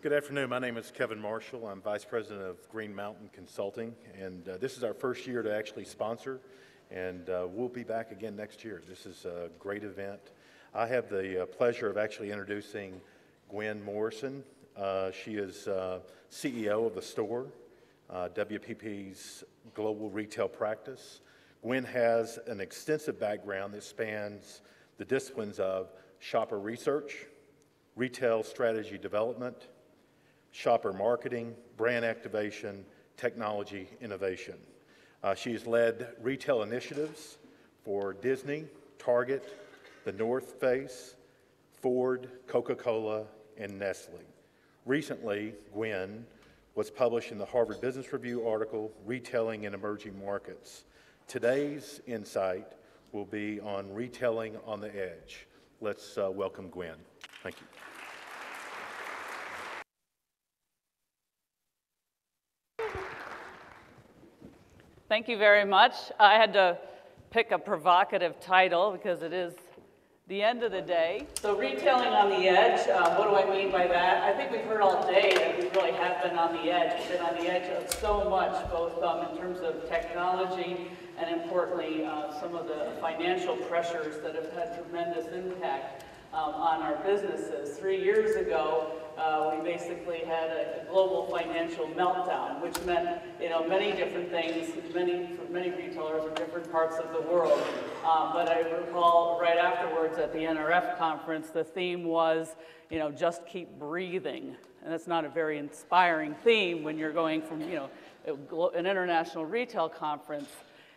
Good afternoon. My name is Kevin Marshall. I'm Vice President of Green Mountain Consulting, and this is our first year to actually sponsor, and we'll be back again next year. This is a great event. I have the pleasure of actually introducing Gwen Morrison. She is CEO of the store, WPP's global retail practice. Gwen has an extensive background that spans the disciplines of shopper research, retail strategy development, shopper marketing, brand activation, technology innovation. She's led retail initiatives for Disney, Target, The North Face, Ford, Coca-Cola, and Nestle. Recently, Gwen was published in the Harvard Business Review article, Retailing in Emerging Markets. Today's insight will be on retailing on the edge. Let's welcome Gwen. Thank you. Thank you very much. I had to pick a provocative title because it is the end of the day. So retailing on the edge, what do I mean by that? I think we've heard all day that we really have been on the edge. We've been on the edge of so much, both in terms of technology and importantly, some of the financial pressures that have had tremendous impact on our businesses. 3 years ago, we basically had a global financial meltdown, which meant, many different things, for many retailers in different parts of the world. But I recall right afterwards at the NRF conference, the theme was, just keep breathing. And that's not a very inspiring theme when you're going from, an international retail conference.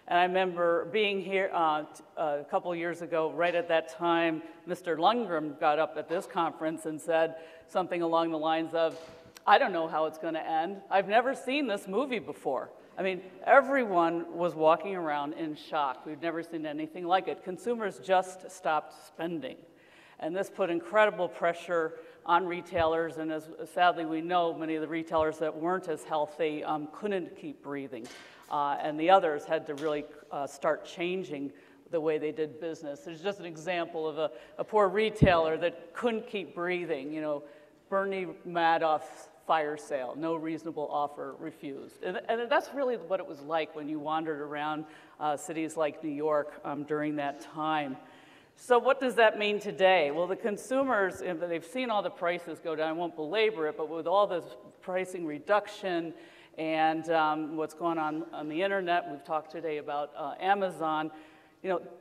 And I remember being here a couple years ago, right at that time, Mr. Lundgren got up at this conference and said something along the lines of, I don't know how it's going to end. I've never seen this movie before. I mean, everyone was walking around in shock. We've never seen anything like it. Consumers just stopped spending. And this put incredible pressure on retailers, and as sadly we know, many of the retailers that weren't as healthy couldn't keep breathing. And the others had to really start changing the way they did business. There's just an example of a poor retailer that couldn't keep breathing. Bernie Madoff's fire sale, no reasonable offer refused. And that's really what it was like when you wandered around cities like New York during that time. So what does that mean today? Well, the consumers, they've seen all the prices go down. I won't belabor it, but with all this pricing reduction and what's going on the internet, we've talked today about Amazon,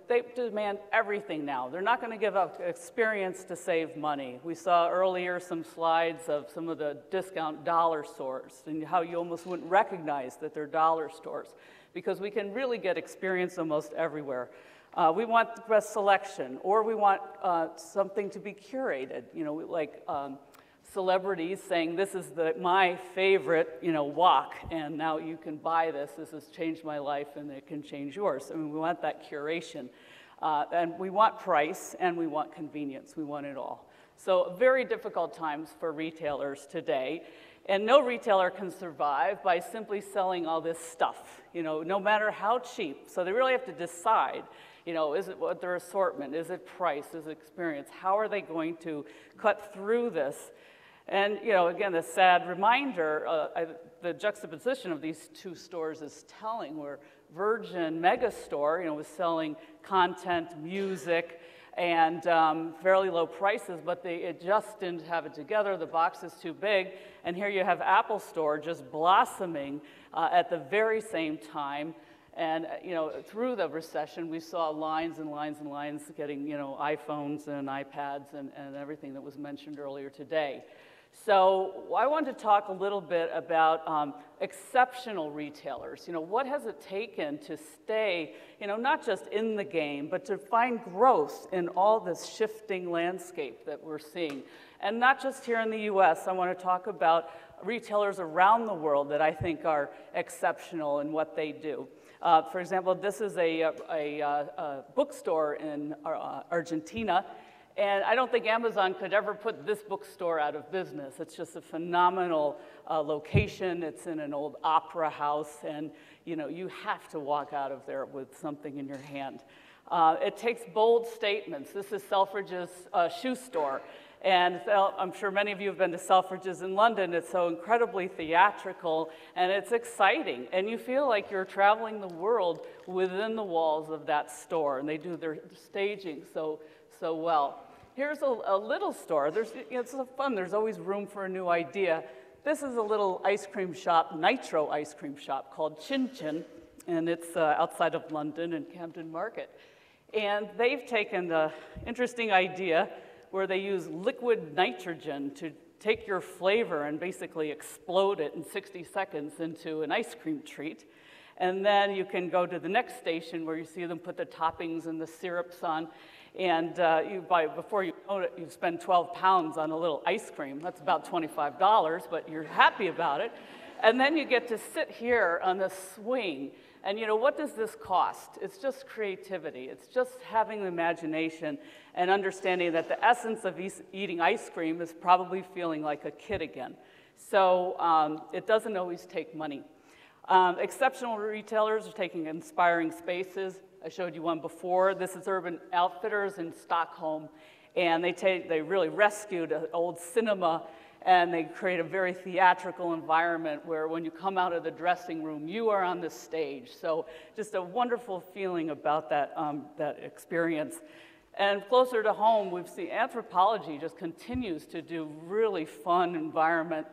they demand everything now. They're not going to give up experience to save money. We saw earlier some slides of some of the discount dollar stores and how you almost wouldn't recognize that they're dollar stores because we can really get experience almost everywhere. We want the best selection, or we want something to be curated, like celebrities saying, this is my favorite, wok, and now you can buy this. This has changed my life, and it can change yours. I mean, we want that curation. And we want price, and we want convenience. We want it all. So very difficult times for retailers today. And no retailer can survive by simply selling all this stuff, no matter how cheap. So they really have to decide, is it what their assortment? Is it price? Is it experience? How are they going to cut through this? And, again, the sad reminder, the juxtaposition of these two stores is telling, where Virgin Megastore, was selling content, music, and fairly low prices, but it just didn't have it together. The box is too big. And here you have Apple Store just blossoming at the very same time. And, through the recession, we saw lines and lines and lines getting, iPhones and iPads and everything that was mentioned earlier today. So I want to talk a little bit about exceptional retailers. What has it taken to stay, not just in the game, but to find growth in all this shifting landscape that we're seeing? And not just here in the US, I want to talk about retailers around the world that I think are exceptional in what they do. For example, this is a bookstore in Argentina. And I don't think Amazon could ever put this bookstore out of business. It's just a phenomenal location. It's in an old opera house, and you have to walk out of there with something in your hand. It takes bold statements. This is Selfridge's shoe store, And I'm sure many of you have been to Selfridges in London. It's so incredibly theatrical, and it's exciting. And you feel like you're traveling the world within the walls of that store, and they do their staging so well. Here's a little store. It's so fun. There's always room for a new idea. This is a little ice cream shop, nitro ice cream shop called Chin Chin, and it's outside of London in Camden Market. And they've taken the interesting idea where they use liquid nitrogen to take your flavor and basically explode it in 60 seconds into an ice cream treat. And then you can go to the next station where you see them put the toppings and the syrups on. And before you know it, you spend 12 pounds on a little ice cream. That's about $25, but you're happy about it. And then you get to sit here on the swing. And you know, what does this cost? It's just creativity. It's just having the imagination and understanding that the essence of eating ice cream is probably feeling like a kid again. So it doesn't always take money. Exceptional retailers are taking inspiring spaces. I showed you one before. This is Urban Outfitters in Stockholm. And they really rescued an old cinema, and they create a very theatrical environment where when you come out of the dressing room, you are on the stage. So just a wonderful feeling about that experience. And closer to home, we've seen Anthropologie just continues to do really fun environment,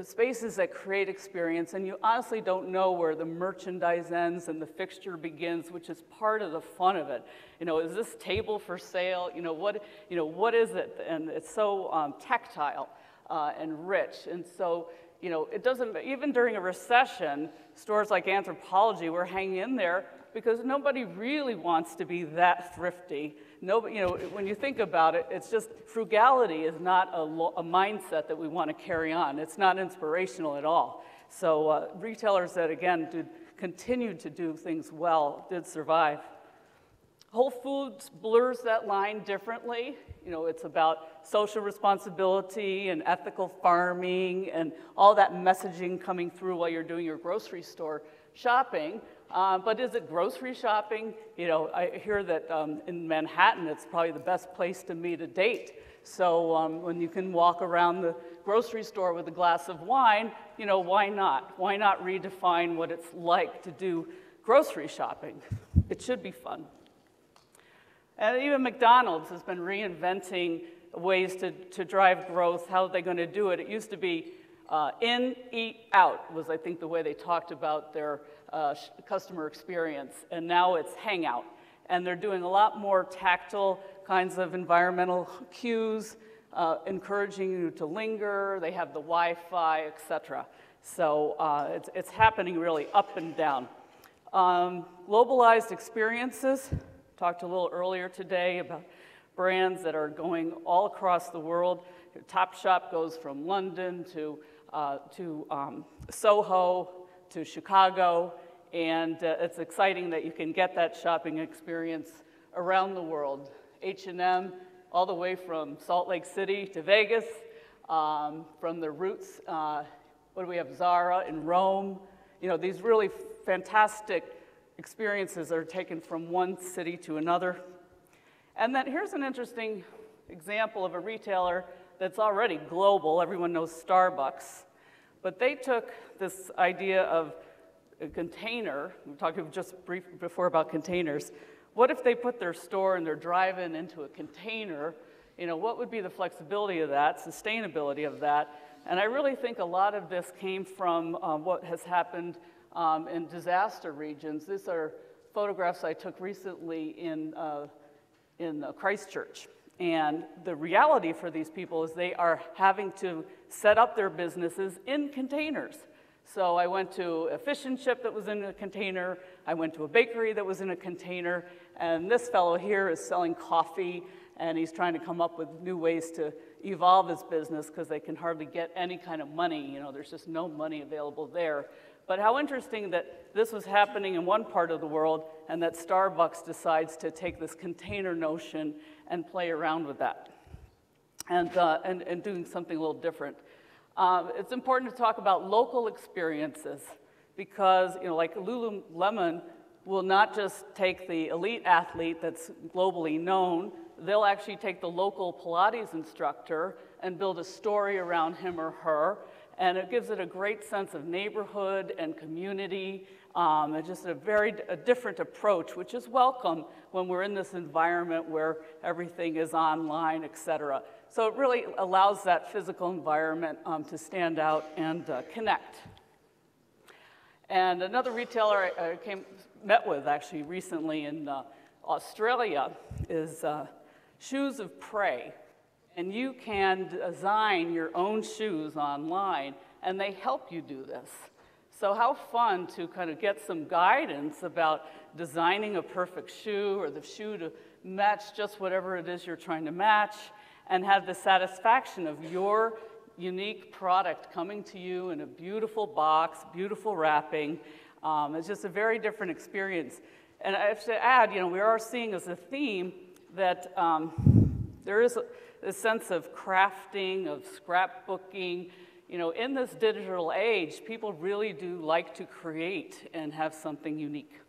spaces that create experience, and you honestly don't know where the merchandise ends and the fixture begins, which is part of the fun of it. You know, is this table for sale? You know, what is it? And it's so tactile and rich. And so, you know, it doesn't, even during a recession, stores like Anthropologie were hanging in there because nobody really wants to be that thrifty. Nobody, you know, when you think about it, it's just frugality is not a mindset that we want to carry on. It's not inspirational at all. So retailers that, again, continued to do things well did survive. Whole Foods blurs that line differently. You know, it's about social responsibility and ethical farming and all that messaging coming through while you're doing your grocery store shopping. But is it grocery shopping? You know, I hear that in Manhattan, it's probably the best place to meet a date. So when you can walk around the grocery store with a glass of wine, you know, why not? Why not redefine what it's like to do grocery shopping? It should be fun. And even McDonald's has been reinventing ways to drive growth. How are they going to do it? It used to be in, eat, out was, I think, the way they talked about their customer experience. And now it's hang out. And they're doing a lot more tactile kinds of environmental cues, encouraging you to linger. They have the Wi-Fi, et cetera. So it's happening really up and down. Globalized experiences. Talked a little earlier today about brands that are going all across the world. Topshop goes from London to Soho to Chicago, and it's exciting that you can get that shopping experience around the world. H&M, all the way from Salt Lake City to Vegas, from the roots. What do we have? Zara in Rome. You know, these really fantastic experiences are taken from one city to another. And then here's an interesting example of a retailer that's already global. Everyone knows Starbucks. But they took this idea of a container. We were talking just before about containers. What if they put their store and their drive-in into a container? You know, what would be the flexibility of that, sustainability of that? And I really think a lot of this came from what has happened in disaster regions. These are photographs I took recently in Christchurch. And the reality for these people is they are having to set up their businesses in containers. So I went to a fish and chip that was in a container. I went to a bakery that was in a container. And this fellow here is selling coffee, and he's trying to come up with new ways to evolve his business because they can hardly get any kind of money. You know, there's just no money available there. But how interesting that this was happening in one part of the world and that Starbucks decides to take this container notion and play around with that and doing something a little different. It's important to talk about local experiences because, you know, like Lululemon will not just take the elite athlete that's globally known they'll actually take the local Pilates instructor and build a story around him or her, and it gives it a great sense of neighborhood and community, and just a different approach, which is welcome when we're in this environment where everything is online, et cetera. So it really allows that physical environment to stand out and connect. And another retailer I met with actually recently in Australia is Shoes of Prey. And you can design your own shoes online, and they help you do this. So how fun to kind of get some guidance about designing a perfect shoe or the shoe to match just whatever it is you're trying to match, and have the satisfaction of your unique product coming to you in a beautiful box, beautiful wrapping. It's just a very different experience. And I have to add, we are seeing as a theme that there is a sense of crafting, of scrapbooking. In this digital age, people really do like to create and have something unique.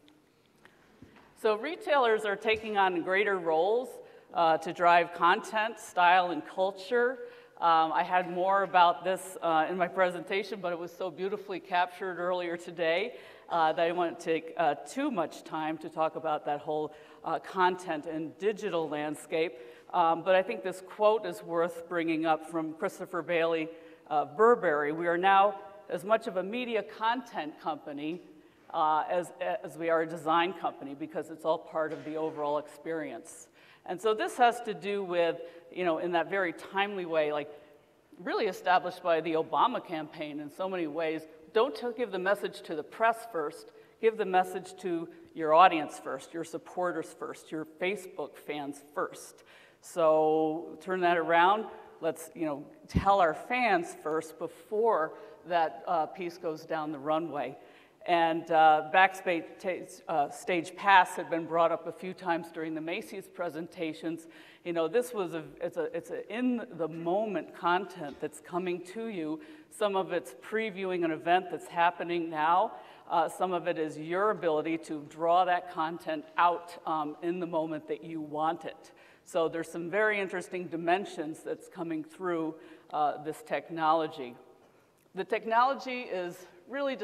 So retailers are taking on greater roles to drive content, style, and culture. I had more about this in my presentation, but it was so beautifully captured earlier today that I won't take too much time to talk about that whole content and digital landscape. But I think this quote is worth bringing up from Christopher Bailey of Burberry. We are now as much of a media content company as we are a design company, because it's all part of the overall experience. And so this has to do with, in that very timely way, like really established by the Obama campaign in so many ways. Don't give the message to the press first, give the message to your audience first, your supporters first, your Facebook fans first. So turn that around. Let's tell our fans first before that piece goes down the runway. And Backstage Stage Pass had been brought up a few times during the Macy's presentations. This was it's a in-the-moment content that's coming to you. Some of it's previewing an event that's happening now. Some of it is your ability to draw that content out in the moment that you want it. So there's some very interesting dimensions that's coming through this technology. The technology is really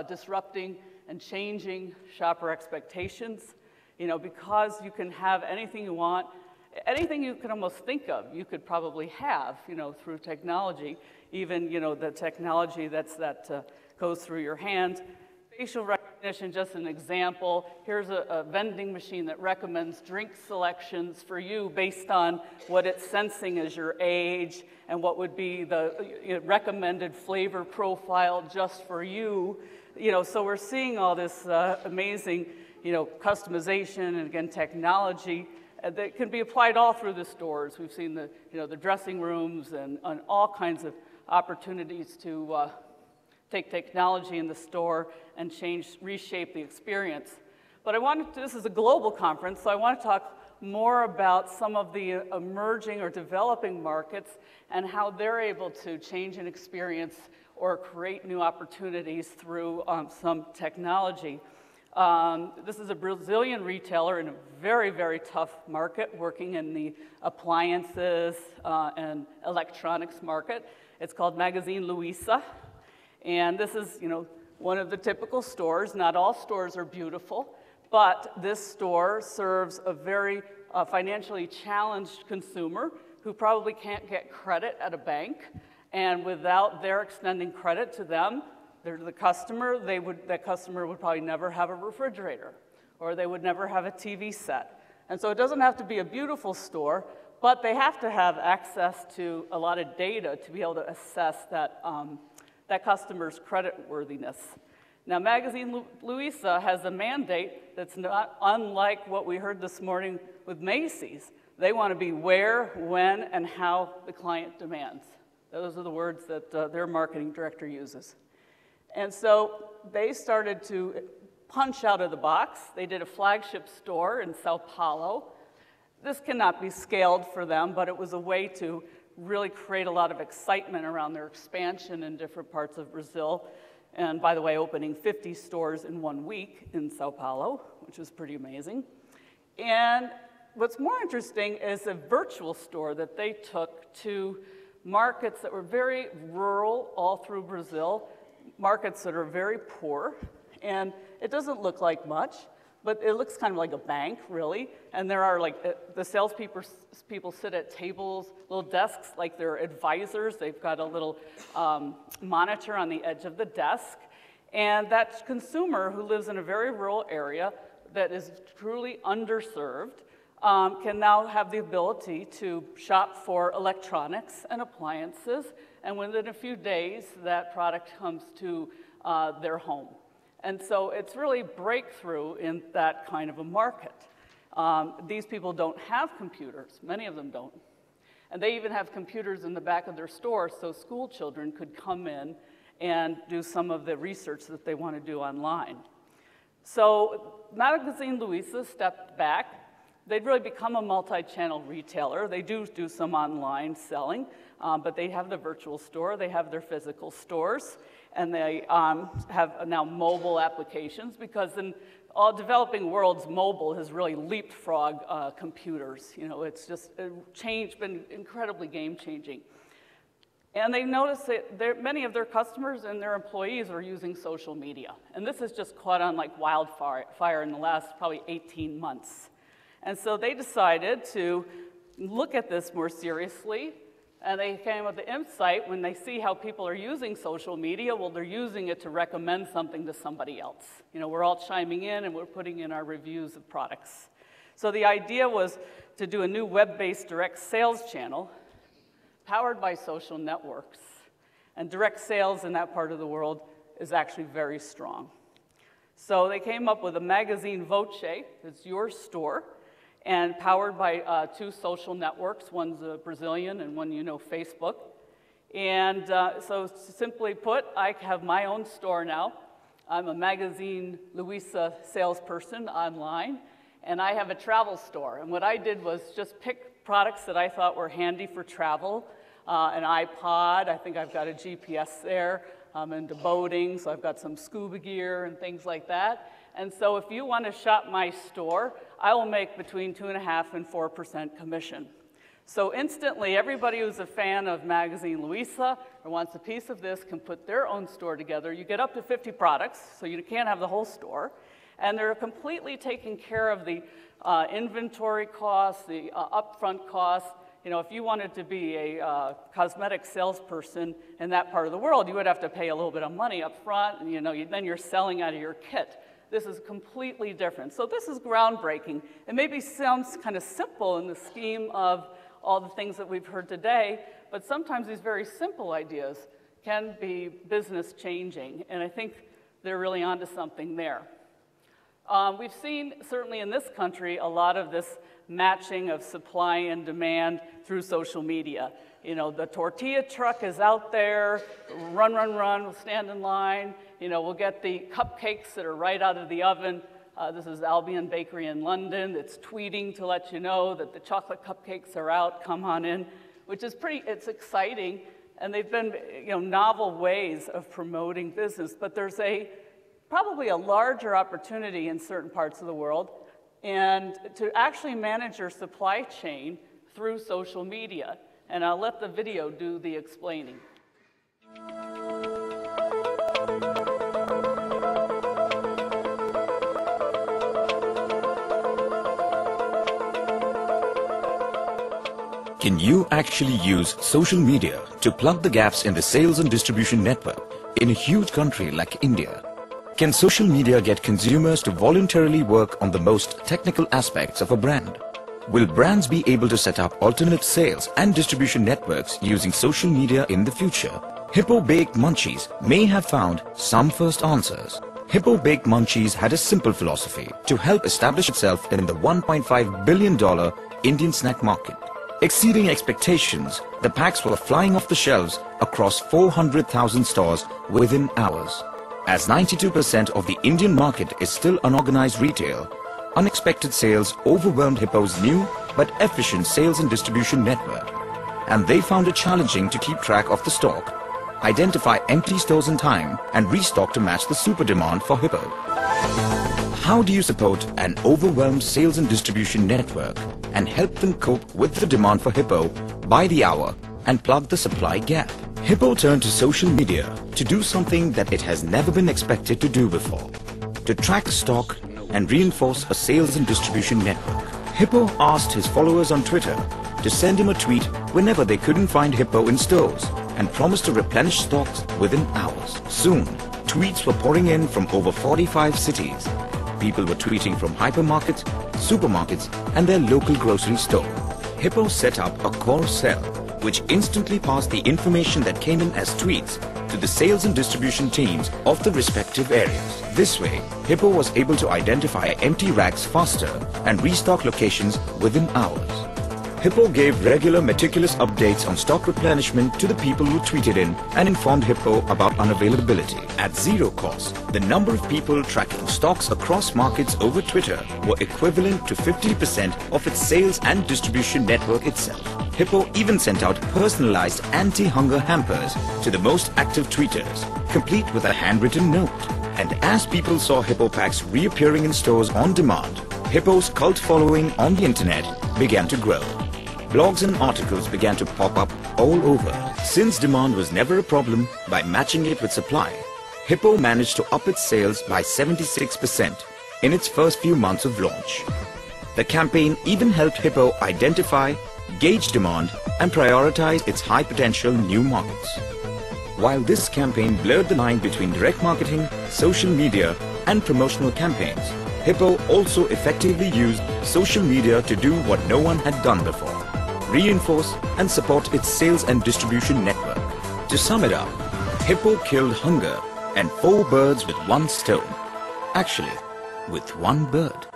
disrupting and changing shopper expectations, because you can have anything you want, anything you can almost think of, you could probably have, through technology, even, the technology that goes through your hands. Facial recognition, just an example. Here's a vending machine that recommends drink selections for you based on what it's sensing as your age and what would be the recommended flavor profile just for you. So we're seeing all this amazing, customization and again technology that can be applied all through the stores. We've seen the dressing rooms and all kinds of opportunities to take technology in the store and reshape the experience. But this is a global conference, so I want to talk more about some of the emerging or developing markets and how they're able to change an experience or create new opportunities through some technology. This is a Brazilian retailer in a very, very tough market, working in the appliances and electronics market. It's called Magazine Luiza. And this is, one of the typical stores. Not all stores are beautiful, but this store serves a very financially challenged consumer who probably can't get credit at a bank. And without their extending credit to them, the customer, that customer would probably never have a refrigerator, or they would never have a TV set. And so it doesn't have to be a beautiful store, but they have to have access to a lot of data to be able to assess that customer's creditworthiness. Now, Magazine Luiza has a mandate that's not unlike what we heard this morning with Macy's. They want to be where, when, and how the client demands. Those are the words that their marketing director uses. And so they started to punch out of the box. They did a flagship store in Sao Paulo. This cannot be scaled for them, but it was a way to really create a lot of excitement around their expansion in different parts of Brazil. And by the way, opening 50 stores in 1 week in Sao Paulo, which is pretty amazing. And what's more interesting is a virtual store that they took to markets that were very rural all through Brazil, markets that are very poor, and it doesn't look like much, but it looks kind of like a bank, really. And there are the salespeople sit at tables, little desks, like they're advisors. They've got a little monitor on the edge of the desk. And that consumer who lives in a very rural area that is truly underserved can now have the ability to shop for electronics and appliances, and within a few days, that product comes to their home. And so it's really breakthrough in that kind of a market. These people don't have computers. Many of them don't. And they even have computers in the back of their store so school children could come in and do some of the research that they want to do online. So Magazine Luiza stepped back. They'd really become a multi-channel retailer. They do some online selling, but they have the virtual store, they have their physical stores, and they have now mobile applications, because in all developing worlds, mobile has really leapfrogged computers. You know, it's just been incredibly game-changing. And they noticed that many of their customers and their employees are using social media. And this has just caught on like wildfire in the last probably 18 months. And so they decided to look at this more seriously, and they came with the insight when they see how people are using social media, well, they're using it to recommend something to somebody else. You know, we're all chiming in and we're putting in our reviews of products. So the idea was to do a new web-based direct sales channel powered by social networks. And direct sales in that part of the world is actually very strong. So they came up with a magazine Voce, it's your store, and powered by two social networks. One's Brazilian and one, Facebook. And so simply put, I have my own store now. I'm a Magazine Luiza salesperson online, and I have a travel store. And what I did was just pick products that I thought were handy for travel. An iPod, I think I've got a GPS there. I'm into boating, so I've got some scuba gear and things like that. And so if you want to shop my store, I will make between 2.5% and 4% commission. So instantly, everybody who's a fan of Magazine Luiza or wants a piece of this can put their own store together. You get up to 50 products, so you can't have the whole store. And they're completely taking care of the inventory costs, the upfront costs. You know, if you wanted to be a cosmetic salesperson in that part of the world, you would have to pay a little bit of money up front, and then you're selling out of your kit. This is completely different. So this is groundbreaking. It maybe sounds kind of simple in the scheme of all the things that we've heard today, but sometimes these very simple ideas can be business changing, and I think they're really onto something there. We've seen, certainly in this country, a lot of this matching of supply and demand through social media. You know, the tortilla truck is out there, run, we'll stand in line. You know, we'll get the cupcakes that are right out of the oven. This is Albion Bakery in London. It's tweeting to let you know that the chocolate cupcakes are out, come on in, which is it's exciting. And they've been, novel ways of promoting business. But there's probably a larger opportunity in certain parts of the world, and to actually manage your supply chain through social media. And I'll let the video do the explaining. Can you actually use social media to plug the gaps in the sales and distribution network in a huge country like India? Can social media get consumers to voluntarily work on the most technical aspects of a brand? Will brands be able to set up alternate sales and distribution networks using social media in the future? Hippo Baked Munchies may have found some first answers. Hippo Baked Munchies had a simple philosophy to help establish itself in the $1.5 billion Indian snack market. Exceeding expectations, the packs were flying off the shelves across 400,000 stores within hours. As 92% of the Indian market is still unorganized retail, unexpected sales overwhelmed Hippo's new but efficient sales and distribution network. And they found it challenging to keep track of the stock, identify empty stores in time, and restock to match the super demand for Hippo. how do you support an overwhelmed sales and distribution network and help them cope with the demand for Hippo by the hour and plug the supply gap? Hippo turned to social media to do something that it has never been expected to do before, to track stock and reinforce a sales and distribution network. Hippo asked his followers on Twitter to send him a tweet whenever they couldn't find Hippo in stores and promised to replenish stocks within hours. Soon, tweets were pouring in from over 45 cities. People were tweeting from hypermarkets, supermarkets, and their local grocery store. Hippo set up a call cell, which instantly passed the information that came in as tweets to the sales and distribution teams of the respective areas. This way, Hippo was able to identify empty racks faster and restock locations within hours. Hippo gave regular meticulous updates on stock replenishment to the people who tweeted in and informed Hippo about unavailability. At zero cost, the number of people tracking stocks across markets over Twitter were equivalent to 50% of its sales and distribution network itself. Hippo even sent out personalized anti-hunger hampers to the most active tweeters, complete with a handwritten note. And as people saw Hippo packs reappearing in stores on demand, Hippo's cult following on the internet began to grow. Blogs and articles began to pop up all over. Since demand was never a problem, by matching it with supply, Hippo managed to up its sales by 76% in its first few months of launch. The campaign even helped Hippo identify, gauge demand, and prioritize its high-potential new markets. While this campaign blurred the line between direct marketing, social media, and promotional campaigns, Hippo also effectively used social media to do what no one had done before: reinforce and support its sales and distribution network. To sum it up, Hippo killed hunger and 4 birds with one stone. Actually, with one bird.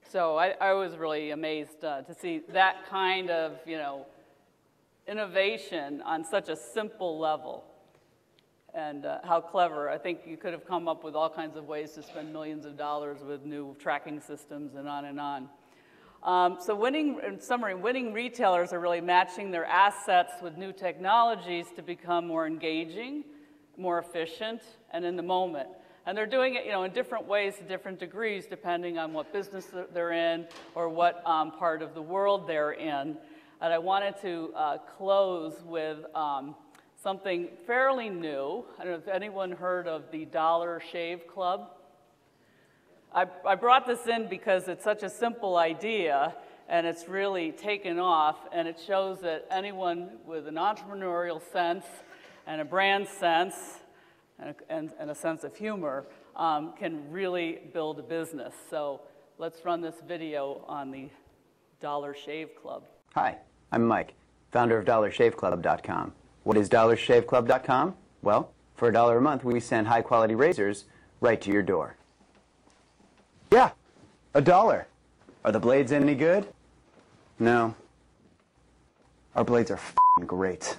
So I was really amazed to see that kind of, innovation on such a simple level. And how clever. I think you could have come up with all kinds of ways to spend millions of dollars with new tracking systems and on and on. So in summary, winning retailers are really matching their assets with new technologies to become more engaging, more efficient, and in the moment. And they're doing it, in different ways to different degrees, depending on what business they're in or what part of the world they're in. And I wanted to close with something fairly new. I don't know if anyone heard of the Dollar Shave Club. I brought this in because it's such a simple idea and it's really taken off, and it shows that anyone with an entrepreneurial sense and a brand sense and a sense of humor can really build a business. So let's run this video on the Dollar Shave Club. Hi, I'm Mike, founder of DollarShaveClub.com. What is DollarShaveClub.com? Well, for $1 a month, we send high-quality razors right to your door. Yeah, $1. Are the blades any good? No. Our blades are f***ing great.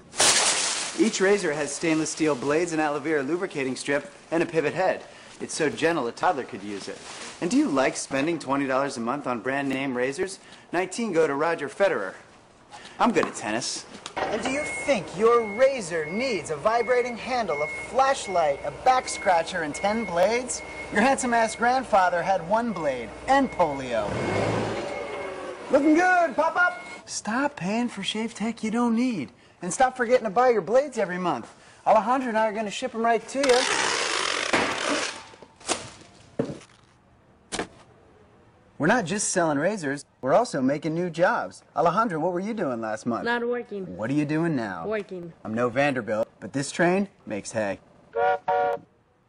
Each razor has stainless steel blades, an aloe vera lubricating strip, and a pivot head. It's so gentle a toddler could use it. And do you like spending $20 a month on brand name razors? 19 go to Roger Federer. I'm good at tennis. And do you think your razor needs a vibrating handle, a flashlight, a back scratcher, and 10 blades? Your handsome-ass grandfather had 1 blade and polio. Looking good, pop-up! Stop paying for shave tech you don't need. And stop forgetting to buy your blades every month. Alejandro and I are going to ship them right to you. We're not just selling razors, we're also making new jobs. Alejandro, what were you doing last month? Not working. What are you doing now? Working. I'm no Vanderbilt, but this train makes hay.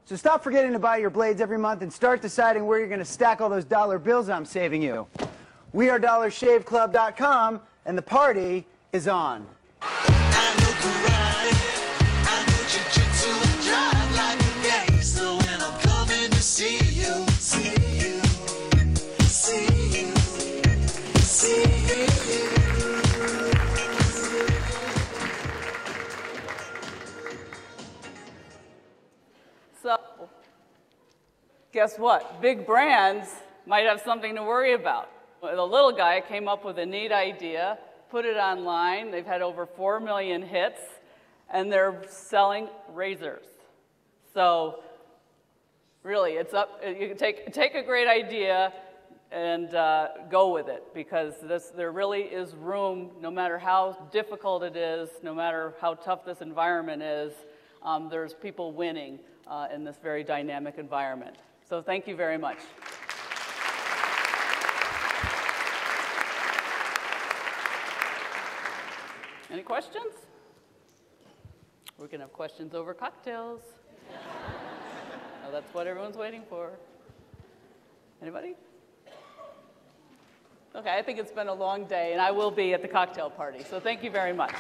So stop forgetting to buy your blades every month and start deciding where you're going to stack all those dollar bills I'm saving you. We are DollarShaveClub.com, and the party is on. So, guess what? Big brands might have something to worry about. The little guy came up with a neat idea, put it online. They've had over 4 million hits, and they're selling razors. So really, it's up. You can take a great idea and go with it, because there really is room, no matter how difficult it is, no matter how tough this environment is, there's people winning in this very dynamic environment. So thank you very much. Any questions? We can have questions over cocktails. Oh, that's what everyone's waiting for. Anybody? Okay, I think it's been a long day, and I will be at the cocktail party, so thank you very much.